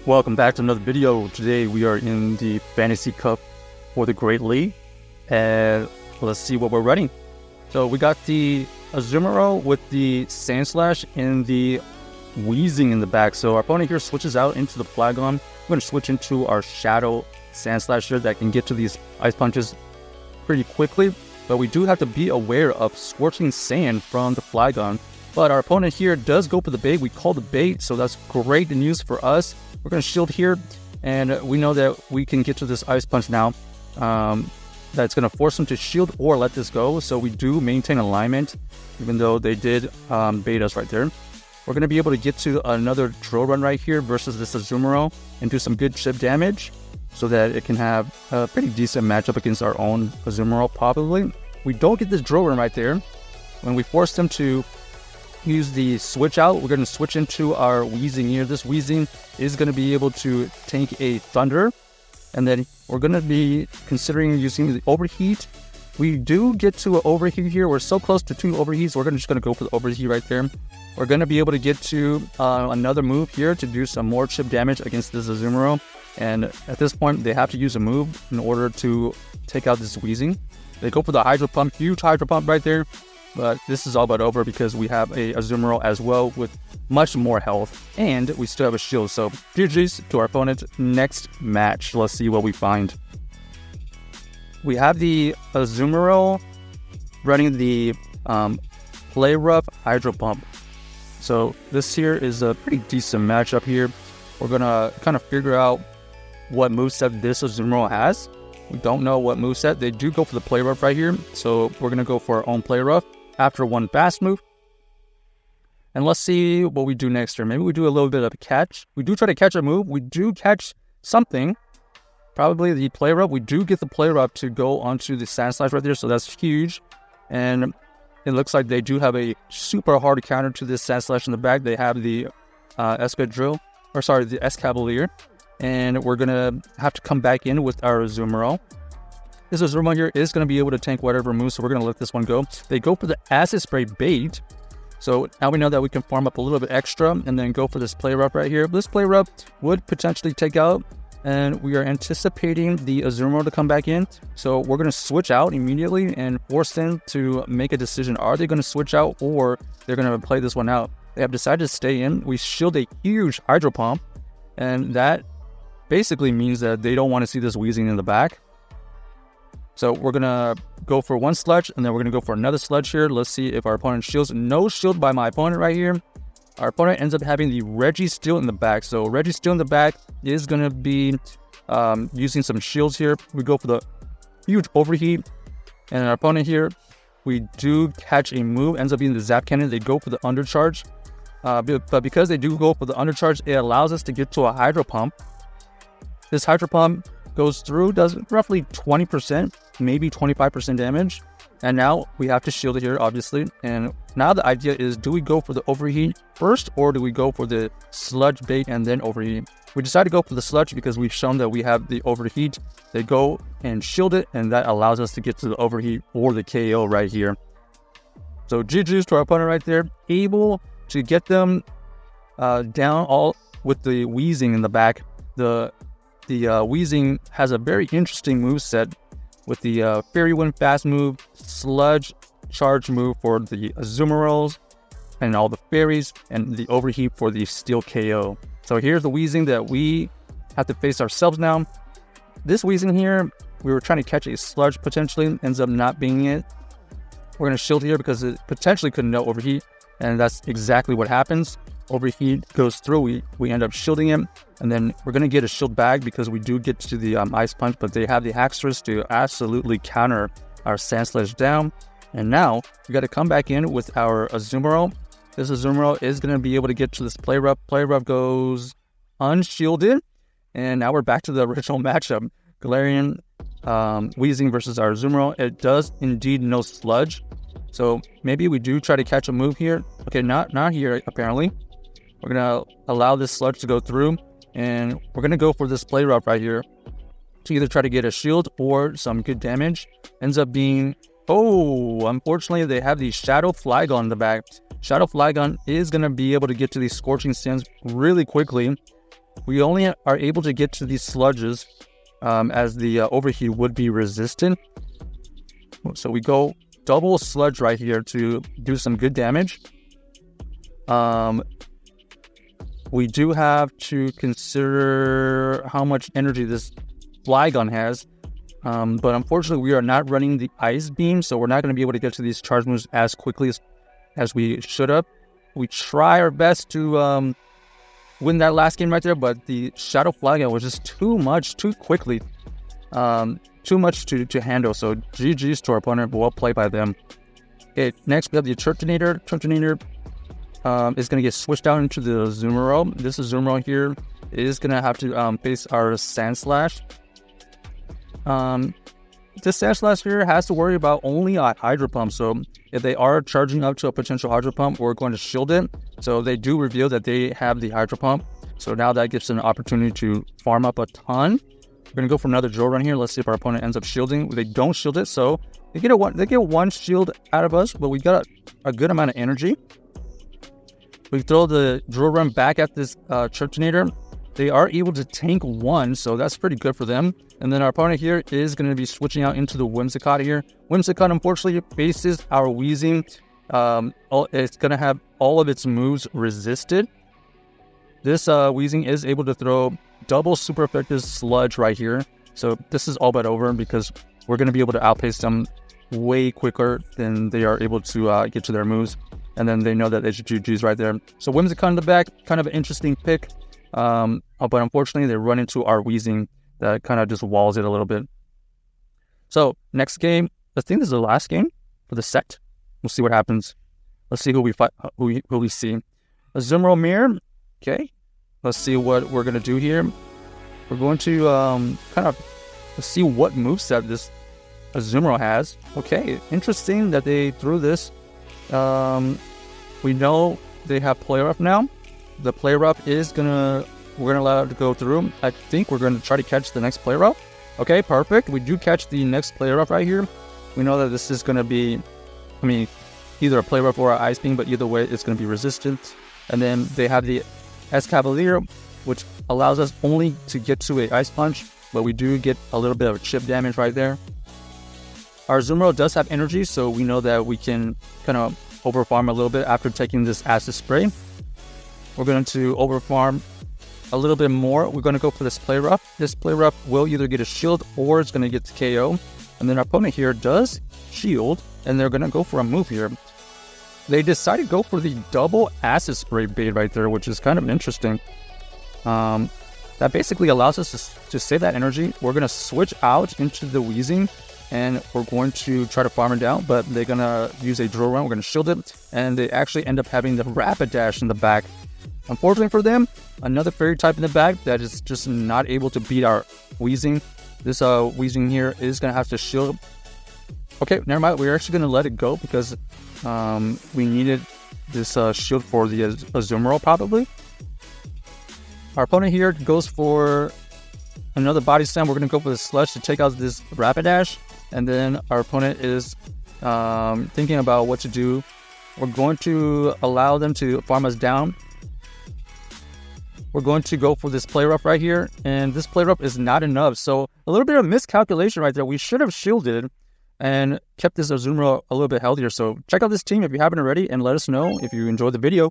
Welcome back to another video. Today we are in the Fantasy Cup for the Great League, and let's see what we're running. So we got the Azumarill with the Sandslash and the Weezing in the back. So our opponent here switches out into the Flygon. We're going to switch into our Shadow Sandslash here that can get to these Ice Punches pretty quickly, but we do have to be aware of Scorching Sand from the Flygon. But our opponent here does go for the bait. We call the bait, so that's great news for us. We're going to shield here, and we know that we can get to this Ice Punch now. That's going to force him to shield or let this go, so we do maintain alignment, even though they did bait us right there. We're going to be able to get to another Drill Run right here versus this Azumarill and do some good chip damage so that it can have a pretty decent matchup against our own Azumarill, probably. We don't get this Drill Run right there. When we force them to use the switch out, we're going to switch into our Weezing here. This Weezing is going to be able to tank a Thunder, and then we're going to be considering using the Overheat. We do get to an Overheat here. We're so close to 2 Overheats. We're just going to go for the Overheat right there. We're going to be able to get to another move here to do some more chip damage against this Azumarill, and at this point they have to use a move in order to take out this Weezing. They go for the Hydro Pump, huge Hydro Pump right there. But this is all but over because we have a Azumarill as well with much more health, and we still have a shield. So GG's to our opponent. Next match, let's see what we find. We have the Azumarill running the Play Rough Hydro Pump. So this here is a pretty decent matchup here. We're gonna kind of figure out what moveset this Azumarill has. We don't know what moveset. They do go for the Play Rough right here, so we're gonna go for our own Play Rough after one fast move. And let's see what we do next here. Maybe we do a little bit of a catch. We do try to catch a move. We do catch something. Probably the Play Rough. We do get the Play Rough to go onto the Sandslash right there, so that's huge. And it looks like they do have a super hard counter to this Sandslash in the back. They have the the Escavalier. And we're going to have to come back in with our Azumarill. This Azumarill here is going to be able to tank whatever move, so we're going to let this one go. They go for the Acid Spray bait. So now we know that we can farm up a little bit extra and then go for this Play Rough right here. This Play Rough would potentially take out, and we are anticipating the Azumarill to come back in. So we're going to switch out immediately and force them to make a decision. Are they going to switch out, or they're going to play this one out? They have decided to stay in. We shield a huge Hydro Pump, and that basically means that they don't want to see this Weezing in the back. So we're going to go for one Sludge, and then we're going to go for another Sludge here. Let's see if our opponent shields. No shield by my opponent right here. Our opponent ends up having the Registeel in the back. So Registeel in the back is going to be using some shields here. We go for the huge Overheat. And our opponent here, we do catch a move. Ends up being the Zap Cannon. They go for the Undercharge. But because they do go for the Undercharge, it allows us to get to a Hydro Pump. This Hydro Pump goes through, does roughly 20%, maybe 25% damage. And now we have to shield it here, obviously. And now the idea is, do we go for the Overheat first, or do we go for the Sludge bait and then Overheat? We decided to go for the Sludge because we've shown that we have the Overheat. They go and shield it, and that allows us to get to the Overheat or the KO right here. So GG's to our opponent right there. Able to get them down all with the Weezing in the back. The Weezing has a very interesting move set with the Fairy Wind fast move, Sludge charge move for the Azumarills and all the fairies, and the Overheat for the Steel KO. So here's the Weezing that we have to face ourselves now. This Weezing here, we were trying to catch a Sludge potentially, ends up not being it. We're going to shield here because it potentially could no Overheat, and that's exactly what happens. Overheat goes through, we end up shielding him, and then we're going to get a shield bag because we do get to the Ice Punch, but they have the Haxorus to absolutely counter our Sandslash down. And now we got to come back in with our Azumarill. This Azumarill is going to be able to get to this Play Rough. Play Rough goes unshielded, and now we're back to the original matchup. Galarian Weezing versus our Azumarill. It does indeed no Sludge, so maybe we do try to catch a move here. Okay, not here apparently. We're going to allow this Sludge to go through, and we're going to go for this Play Rough right here to either try to get a shield or some good damage. Ends up being, unfortunately, they have the Shadow Flygon in the back. Shadow Flygon is going to be able to get to these Scorching Sands really quickly. we only are able to get to these sludges as the overheat would be resistant. So we go double sludge right here to do some good damage. We do have to consider how much energy this Flygon has. But unfortunately, we are not running the Ice Beam, so we're not going to be able to get to these charge moves as quickly as we should have. We try our best to win that last game right there, but the Shadow Flygon was just too much, too quickly. Too much to handle, so GG's to our opponent, well played by them. Okay, next we have the Turtonator. Turtonator is going to get switched out into the Azumarill. This Azumarill here is going to have to face our Sandslash. This Sandslash here has to worry about only a Hydro Pump, so if they are charging up to a potential Hydro Pump, we're going to shield it. So they do reveal that they have the Hydro Pump, so now that gives an opportunity to farm up a ton. We're going to go for another drill run here. Let's see if our opponent ends up shielding. They don't shield it, so they get one shield out of us, but we got a good amount of energy. We throw the drill run back at this Turtonator. They are able to tank one, so that's pretty good for them. And then our opponent here is going to be switching out into the Whimsicott here. Whimsicott, unfortunately, faces our Weezing. It's going to have all of its moves resisted. This Weezing is able to throw double super effective sludge right here. So this is all but over because we're going to be able to outpace them way quicker than they are able to get to their moves. And then they know that it's GG's right there. So Whimsicott in the back, kind of an interesting pick. But unfortunately, they run into our Weezing that kind of just walls it a little bit. So next game, I think this is the last game for the set. We'll see what happens. Let's see who we fight, who we see. Azumarill Mirror. Okay, let's see what we're gonna do here. We're going to kind of see what moveset this Azumarill has. Okay, interesting that they threw this. We know they have Play Rough now. The Play Rough is we're gonna allow it to go through. I think we're gonna try to catch the next Play Rough. Okay, perfect. We do catch the next Play Rough right here. We know that this is gonna be, either a Play Rough or an Ice Beam, but either way, it's gonna be resistant. And then they have the Escavalier, which allows us only to get to a Ice Punch, but we do get a little bit of chip damage right there. Our Azumarill does have energy, so we know that we can kind of overfarm a little bit after taking this Acid Spray. We're going to overfarm a little bit more. We're going to go for this Play Rough. This Play Rough will either get a shield or it's going to get the KO. And then our opponent here does shield, and they're going to go for a move here. They decided to go for the double Acid Spray bait right there, which is kind of interesting. That basically allows us to save that energy. We're going to switch out into the Weezing, and we're going to try to farm it down, but they're going to use a drill run. We're going to shield it, and they actually end up having the Rapidash in the back. Unfortunately for them, another fairy type in the back that is just not able to beat our Weezing. This Weezing here is going to have to shield. Okay, never mind. We're actually going to let it go because we needed this shield for the Azumarill probably. Our opponent here goes for another Body Slam. We're going to go for the Slush to take out this Rapidash. And then our opponent is thinking about what to do. We're going to allow them to farm us down. We're going to go for this Play Rough right here. And this Play Rough is not enough. So a little bit of miscalculation right there. We should have shielded and kept this Azumarill a little bit healthier. So check out this team if you haven't already, and let us know if you enjoyed the video.